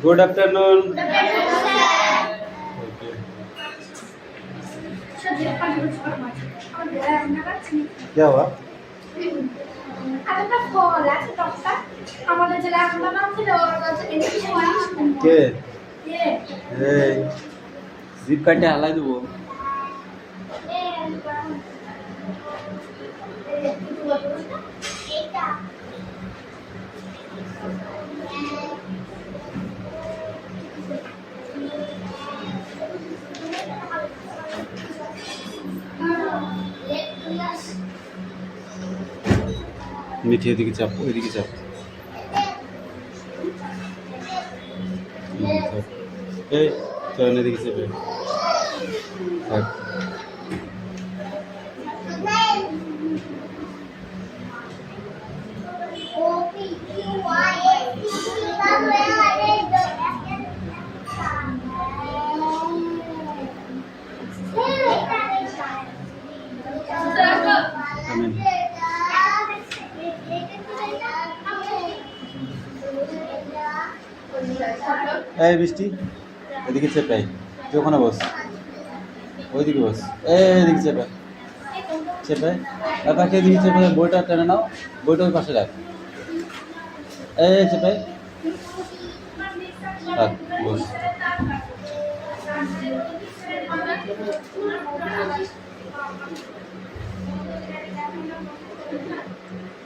Good afternoon. क्या हुआ? কে? এই জিপ কাটে হালাই দেবো। মিঠি এদিকে চাপ, ওইদিকে চাপ। এই চল এদিকে চেপে থাক। এই বৃষ্টি এদিকে চেপাই, তুই ওখানে বস, ওইদিকে বস। এদিকে চেপাই চেপাই তাকে এদিকে চেপে, বইটা টেনে নাও, বইটা ওই পাশে রাখ। এই চেপাই থাক, বস।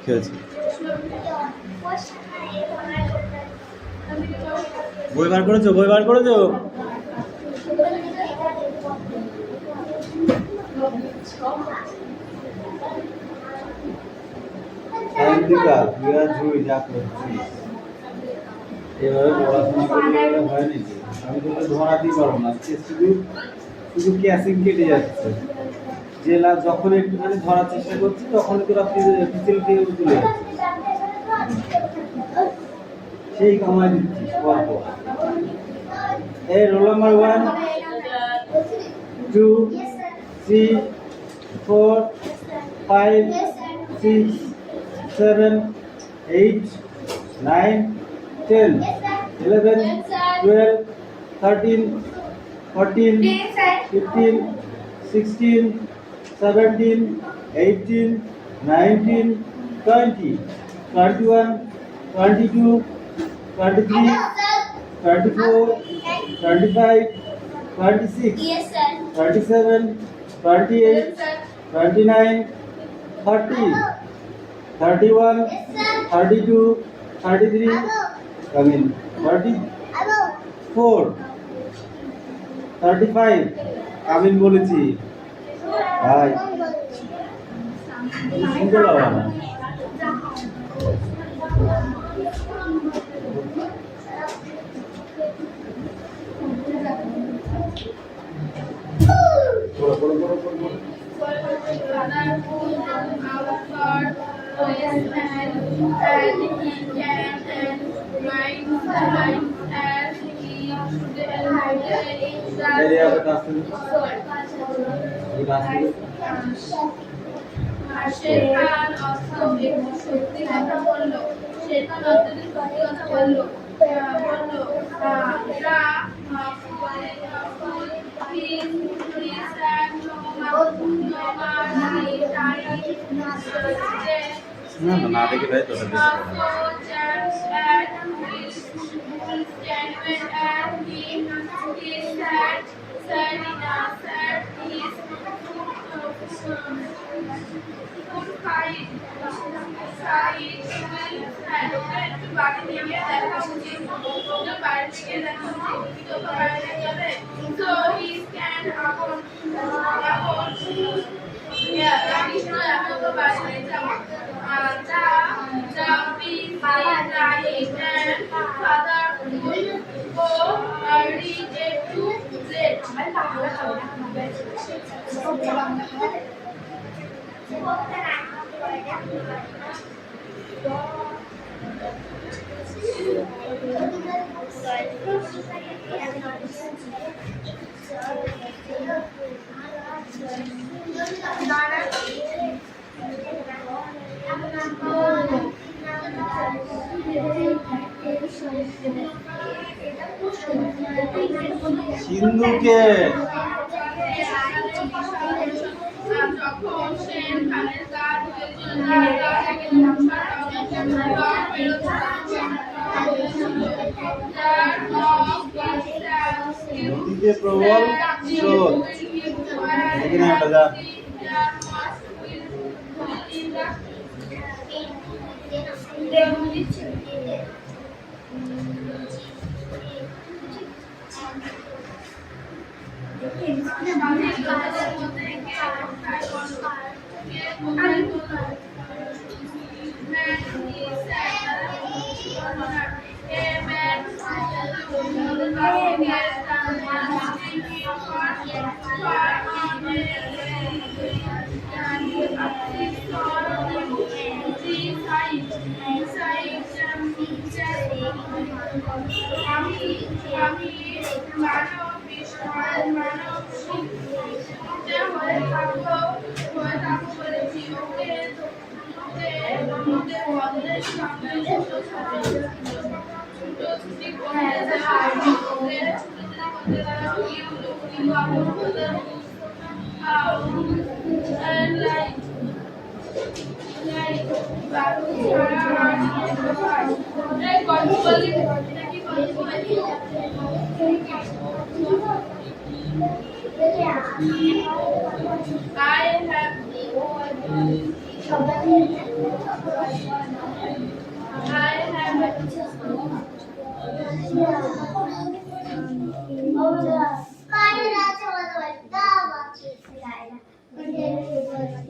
কি হয়েছে? বই বার করেছো? বই বার করেছো? এভাবে পড়াশোনা করলে হয় নাকি? আমি তোকে ধরাতেই পারবো না, শুধু শুধু ক্যাসিং কেটে যাচ্ছে। যে যখন একটুখানি ধরার চেষ্টা করছি তখনই তোরা পিছল দিয়ে তুলে যাচ্ছে, সেই কামাই দিচ্ছিস পর। এই রোল নাম্বার 1 2 3 4 5 6 7 8 9 10 11 12 13 14 15 16 17 18 19 20 21 22 23 24 25 26 27 28 29 30 31 32 33 34 35 আমিন বলেছি ভাই, শুনতে পারো না। শেরখান অত্যধিক সত্যি কথা বলল। শেরখান অত্যধিক সত্যি কথা বলল। না দেখি ভাই তো সিন্ধুকে যখন সে খানের কাজ নদীতে প্রবল স্রোত এখানে একটা যা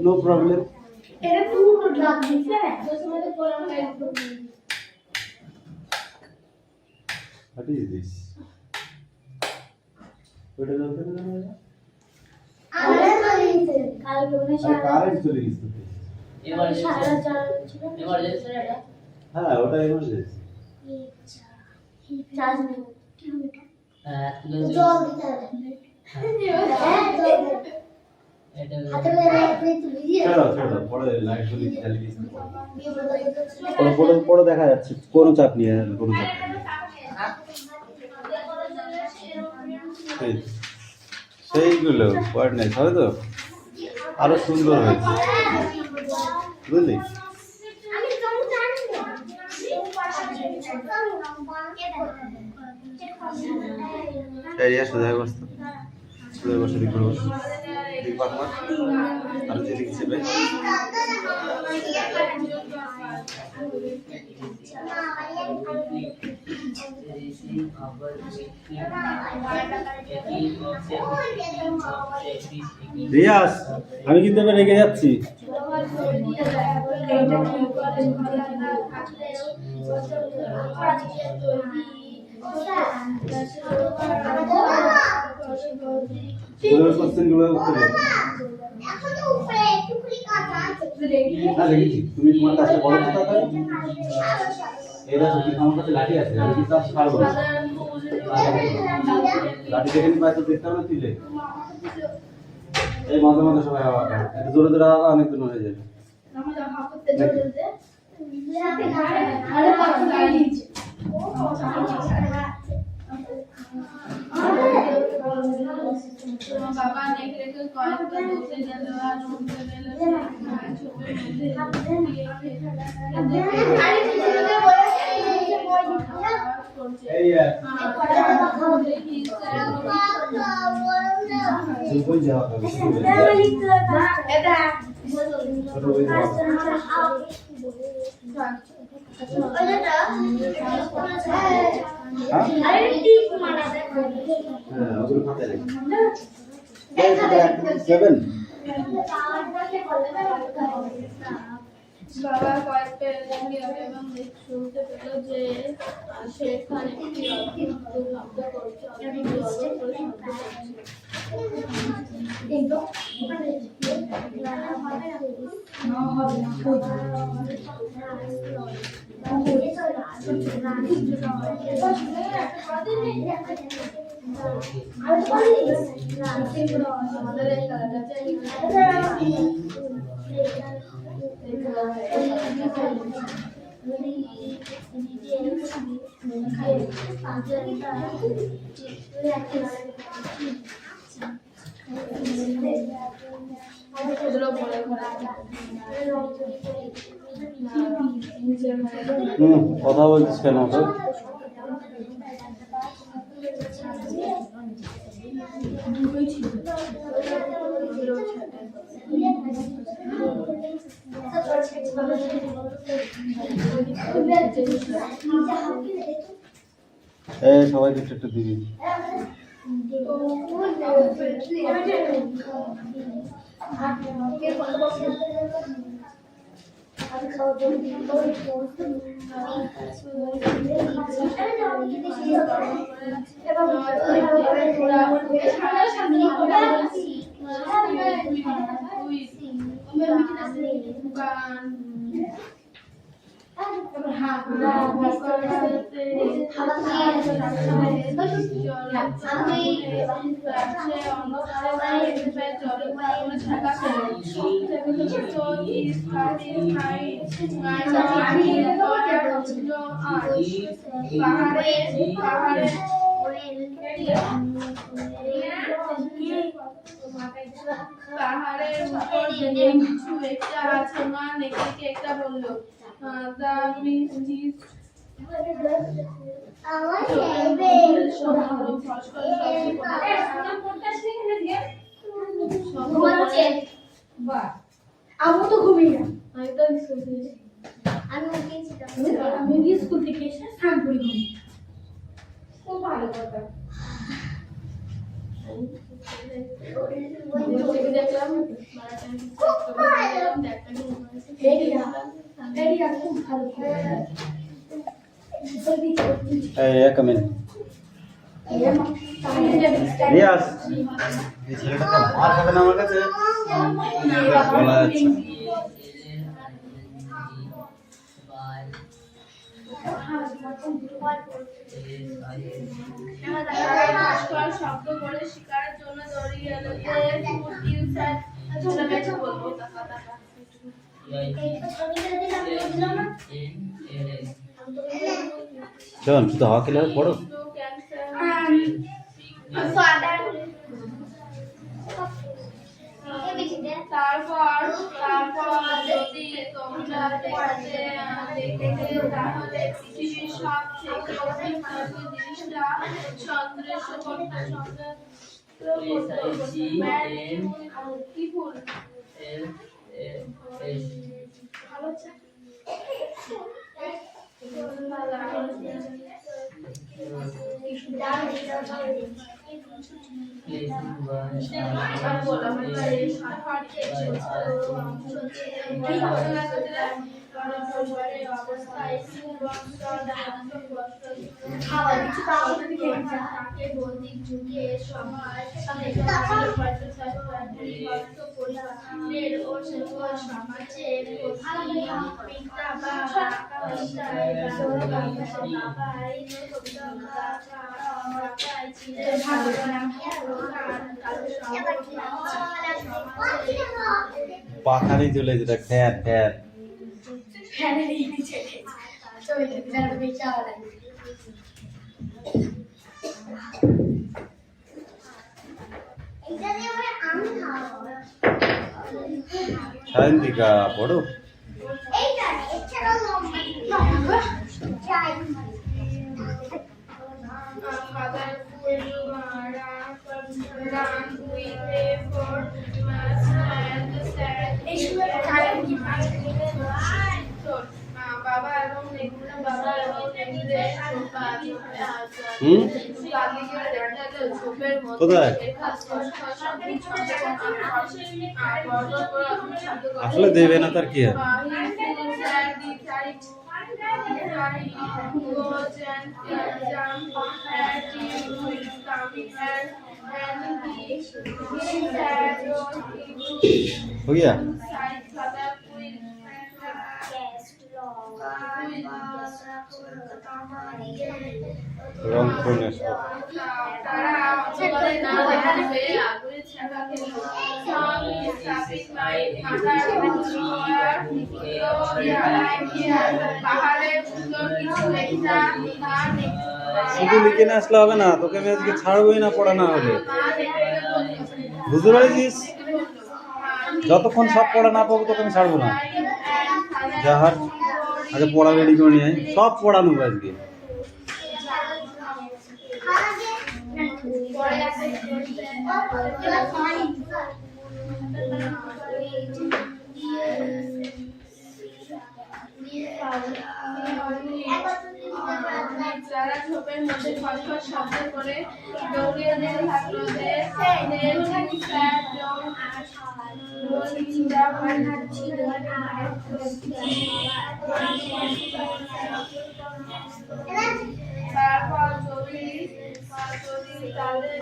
no problem What is this? What is it? Current চলে গেছে হ্যাঁ ওটা এমার্জেন্সি চলো পরে লাইট গুলি জ্বালিয়ে দিচ্ছি পরে দেখা যাচ্ছে কোনো চাপ নেই কোনো চাপ নেই সেইগুলো কোঅর্ডিনেট হবে তো আরো সুন্দর হয়েছে বুঝলি এরিয়া সোজা বসতো সোজা বসে দিক করে বসো দিক পাকমা আর যেদিক চেপে রিয়াজ আমি কিন্তু এবার রেগে যাচ্ছি কোশ্চেনগুলো উত্তর দাও তুমি তোমার কাছে বড় কথা এরা যদি আমার কাছে লাঠি আছে আমি কিন্তু আজ পারবো না লাঠি দেখে নিয়ে তো দেখতে হবে তুলে এই মাঝে মাঝে সবাই আওয়াজ করে একটু জোরে জোরে আওয়াজ অনেক দূর হয়ে যাবে বাবা দেখলে তো কয়েকটা বসে গেল আর শুনতে পেল বাবা কয়েকটা এবং শুনতে পেল যে সেখানে একটি অদ্ভুত শব্দ করছে আমাদের কথা বলছিস কেন তো? সবাই একটু একটু দিবি। পাহাড়ের উপর দিয়ে কিছু একটা আছে মা নেকিকে একটা বললো দা মিষ্টি আমি তো ঘুমিয়ে না আমি স্কুল থেকে এসে স্নান করি ঘুমি খুব ভালো কথা দেখলাম এক মিনিট রিয়াজ, এই ছেলেটাকে মার খাবে না আমার কাছে বলা যাচ্ছে। শব্দ করে শিকারের জন্য দৌড়িয়ে এলো বলবো শোন, শুধু হাওয়া খেলে পড়ো। তারপর যদি তোমরা দেখতে তাহলে পৃথিবীর সব থেকে অভিজ্ঞত জিনিসটা সন্দেশ কি ফুল পাখানি চলে যেটা ফ্যান ফ্যান সায়ন্তিকা পড়ো। বাবা এবং কোথায় আসলে দেবে না তার কি हो गया রংপুর ন্যাশনাল পাহাড়ের সুন্দর কিছু একটা শুধু লিখে না আসলে হবে না, তোকে আমি আজকে ছাড়বোই না পড়া না হলে। বুঝতে পেরেছিস? যতক্ষণ সব পড়া না পাবো তোকে আমি ছাড়বো না। যাহার আগে পড়া রেডি করে নিয়ে আয়, সব পড়া নেবো আজকে। যারা ঝোপের মধ্যে খসখস শব্দ করে দৌড়িয়ে যেতে থাকলো যে তারপর যদি তাদের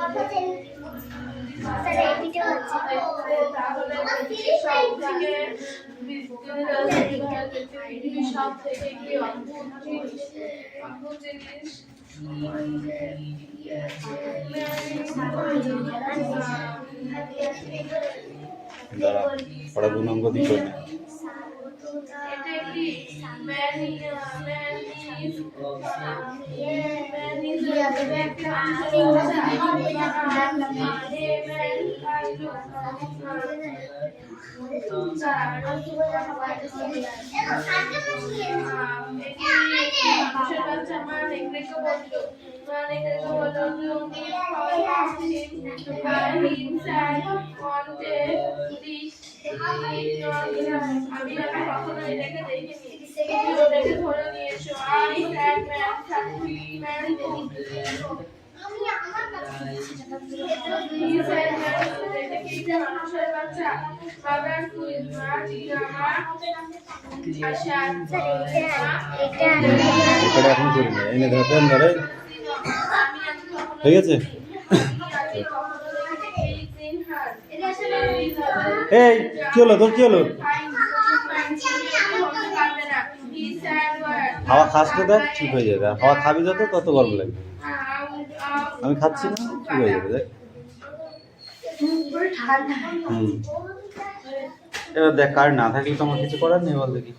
পৃথিবীর সব থেকে কি অদ্ভুত জিনিস দাঁড়া, পড়া 2 নম্বর দিতে হবে। এটা কি আমি কখনো এটাকে দেখিনি, ওটাকে ধরে নিয়েছো। I had married he said এটা কি একটা মানুষের বাচ্চা? বাবার কুইজ মা জিজ্ঞামা আশা এটা এখন করি না, এনে ধরেন ধরে। ঠিক আছে, এই কি হলো তোর, কি হলো? হাওয়া খাস তো দেখ, ঠিক হয়ে যাবে। হাওয়া খাবি যত তত গরম লাগবে। আমি খাচ্ছি না, ঠিক হয়ে যাবে দেখ। এবার দেখ, কার না থাকলে তো আমার কিছু করার নেই, বল দেখি।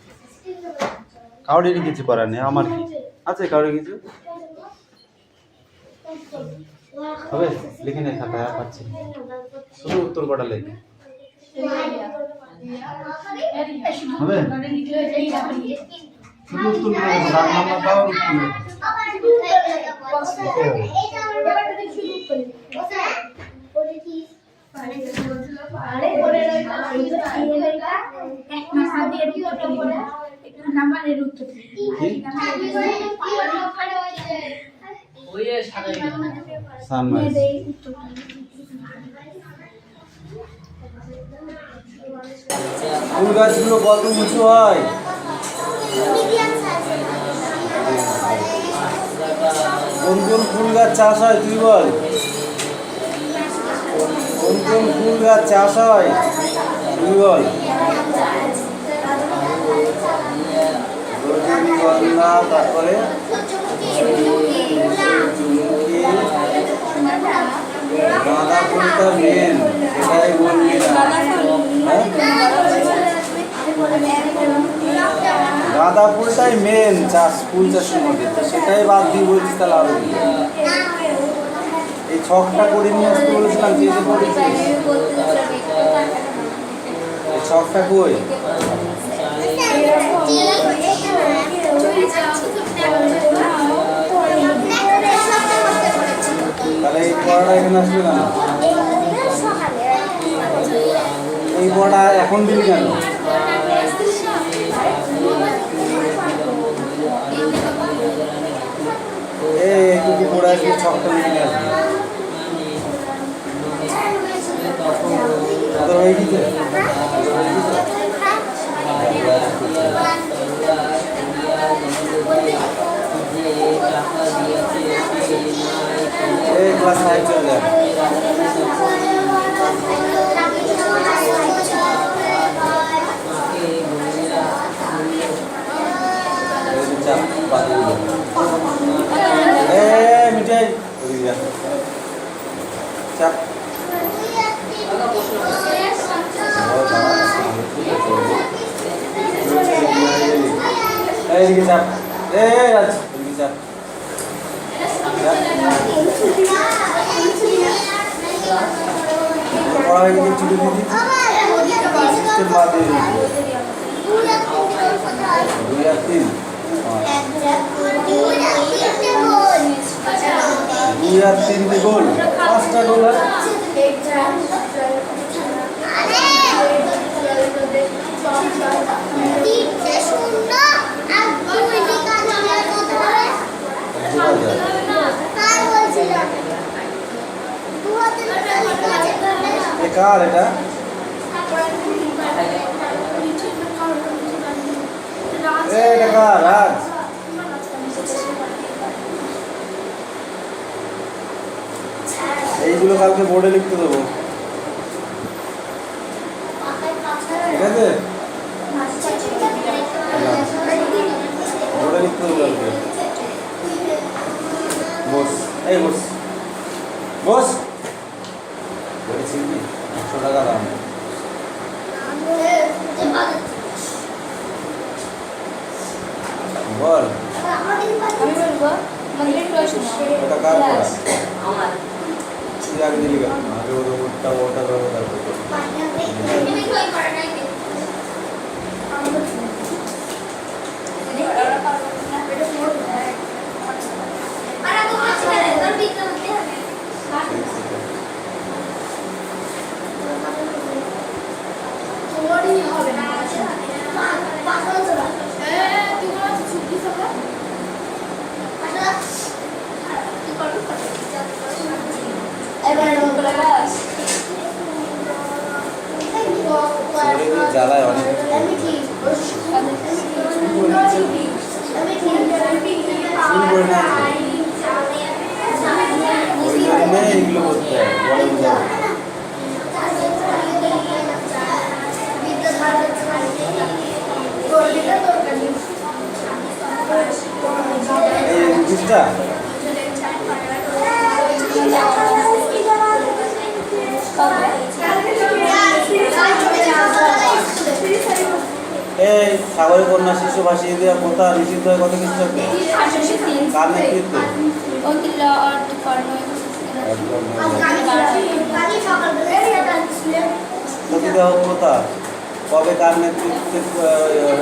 কাউরেরই কিছু করার নেই, আমার কি আছে? কাউরে কিছু হবে? লিখে নেই খাতা, আর পাচ্ছি শুধু উত্তর কটা লেখে হবে। শুধু উত্তর করে দেবো, 7 নম্বর দাও, উত্তর সানরাইজ। ফুল গাছগুলো কত উঁচু হয়? কোন কোন ফুল গাছ চাষ হয় তুই বল? কোন কোন ফুল গাছ চাষ হয় তুই বল? রজনীগন্ধা, তারপরে গাঁদা ফুলটা মেন, সেটাই বলবি না? গাঁদা ফুলটাই মেন চাষ, ফুল চাষের মধ্যে, তো সেটাই বাদ দিয়ে বলছিস তাহলে আরো কি? এই ছকটা করে নিয়ে আসতে বলেছিলাম, যে যে করেছিস এই ছকটা কই? তাহলে এই পড়াটা এখানে আসবে কেন? এই পড়া এখন দিবি কেন? এইটুকু পড়ে আসবি, ছকটা লিখে আসবি। তোর হয়ে গেছে? এই ক্লাস 5 চলে যাবে। মিঠাই চাপ। এইদিকে চাপ, এই রাজ, এদিকে চাপ। পড়া হয়ে গেছে ছুটি দিয়ে দিচ্ছি সিস্টেম বাদ দিয়ে দিচ্ছি 2 আর 3 2 আর 3 দিয়ে গোল 5টা গোল হয় কার এটা এটা কার রাজ এইগুলো কালকে বোর্ডে লিখতে দেবো ঠিক আছে বোর্ডে লিখতে দেবো কালকে বস এই বস বস বলেছি 100 টাকা দাম বল ওটা কার পড়া তুই আগে দিলি কেন আগে ওটা ওটা করবো তারপর জ্বালায় অনেক ওই জন্য এইগুলো করতে হয় বড় বোঝাবো এই রুটিসটা এই সাগরে কন্যা শিশু ভাসিয়ে দেওয়া কথা নিষিদ্ধ হয় কত খ্রিস্টাব্দে কার নেতৃত্বে সতীদাহ প্রথা কবে কার নেতৃত্বে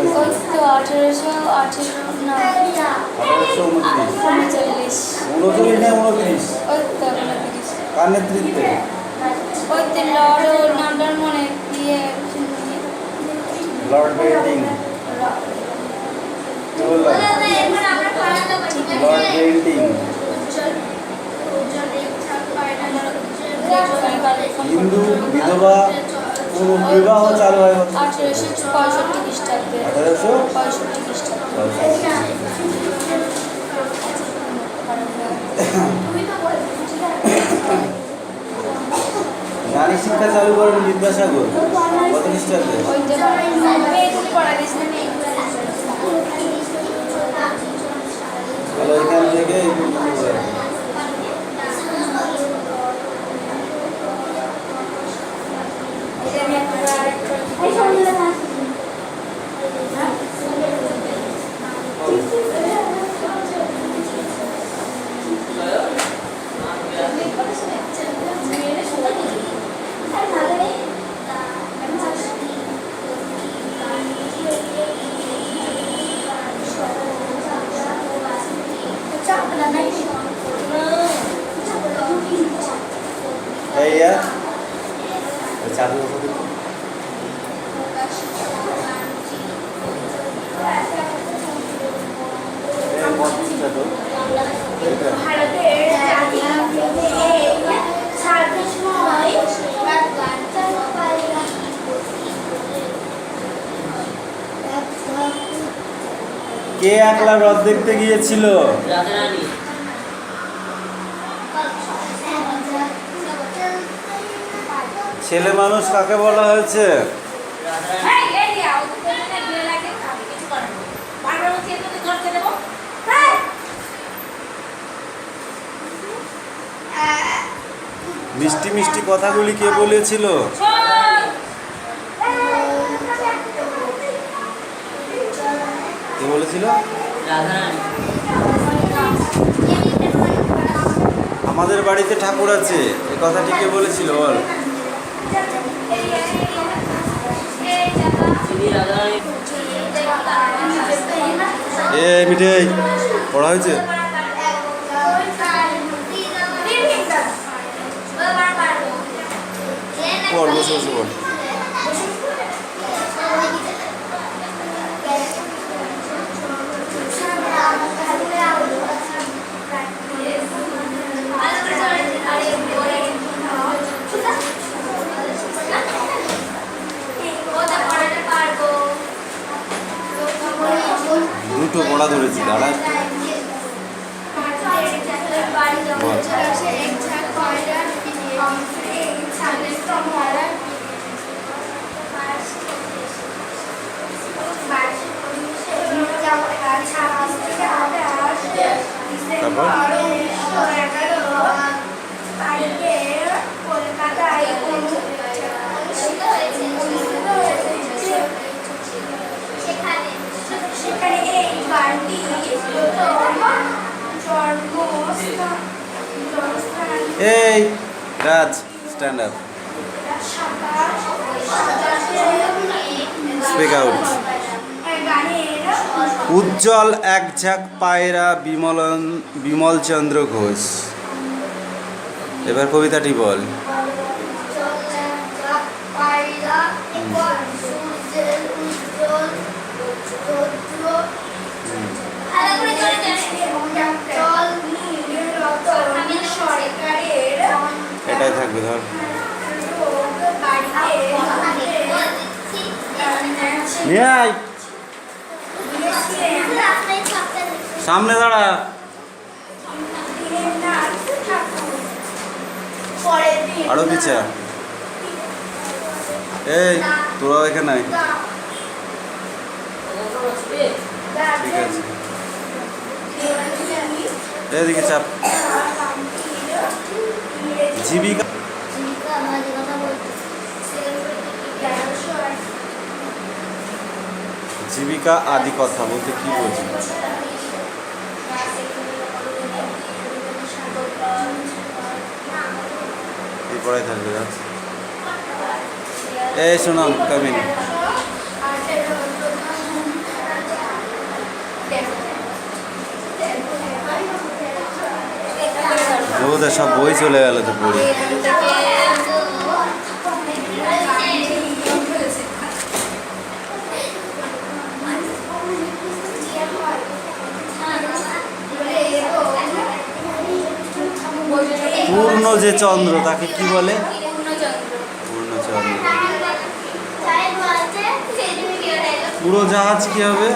1839 উনচল্লিশ না 29 কার নেতৃত্বে Lord Bentinck Lord Bentinck Hindu বিধবা পুনর্বিবাহ চালু হয় 1865 খ্রিস্টাব্দে 1865 নারী শিক্ষা চালু করেন বিদ্যাসাগর কত খ্রিস্টাব্দে তাহলে এখান থেকে এই পর্যন্ত করে। এই यार চালু করে ভারতের জাতীয় সার্ভিস সময় কে একলা হ্রদ দেখতে গিয়েছিল ছেলে মানুষ কাকে বলা হয়েছে মিষ্টি মিষ্টি কথাগুলি কে বলেছিল কে বলেছিল রাধারানী আমাদের বাড়িতে ঠাকুর আছে, এই কথাটি কে বলেছিল বল? এ মিঠাই পড়া হয়েছে? পড়, বসে বসে পড়। দুটো পড়া ধরেছি, দাঁড়া। বল। সেখানে এই গানটি এই রাজ, স্ট্যান্ড আপ, স্পিক আউট। উজ্জ্বল এক ঝাঁক পায়রা বিমলচন্দ্র ঘোষ। এবার কবিতাটি বল। এটাই থাকবে, ধর। নিয়ে আয়, সামনে দাঁড়া। আরো পিছা। এই তোরা এখানে আয়। ঠিক আছে, এদিকে চাপ। জীবিকা জীবিকা আদি কথা বলতে কি বলছি? এই পড়াই থাকবে। এই শোনাম কামিন। ওদের সব বই চলে গেল তো পড়ে। পূর্ণ যে চন্দ্র তাকে কি বলে? পূর্ণচন্দ্র। পুরো জাহাজ কি হবে?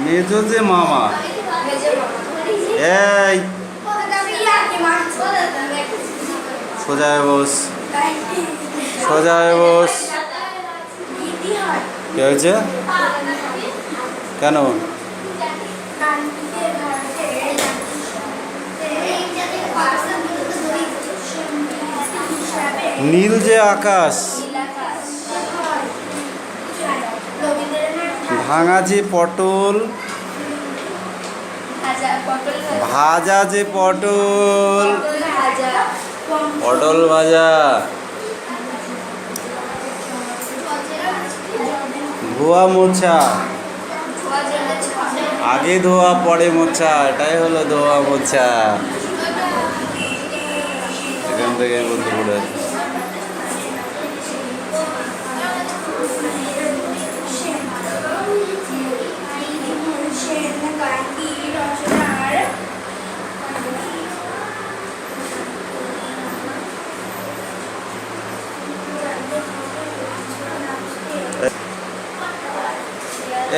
মেজো যে মামা। এই সোজা হয়ে বস, সোজা হয়ে বস। কি হয়েছে? কেন? নীল যে আকাশ, ভাঙা যে পটল, ভাজা যে পটল, পটল ভাজা, ধোয়া মোছা, আগে ধোয়া পরে মোছা, এটাই হলো ধোয়া মোছা। এখান থেকে বলতে পড়ে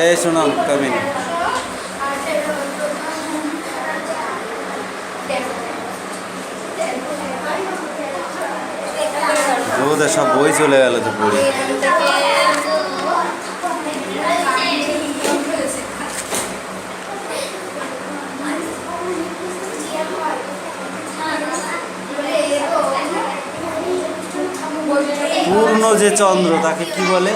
এই শোনাম কামিন। ওদের সব বই চলে গেল তো পড়ে। পূর্ণ যে চন্দ্র তাকে কি বলে?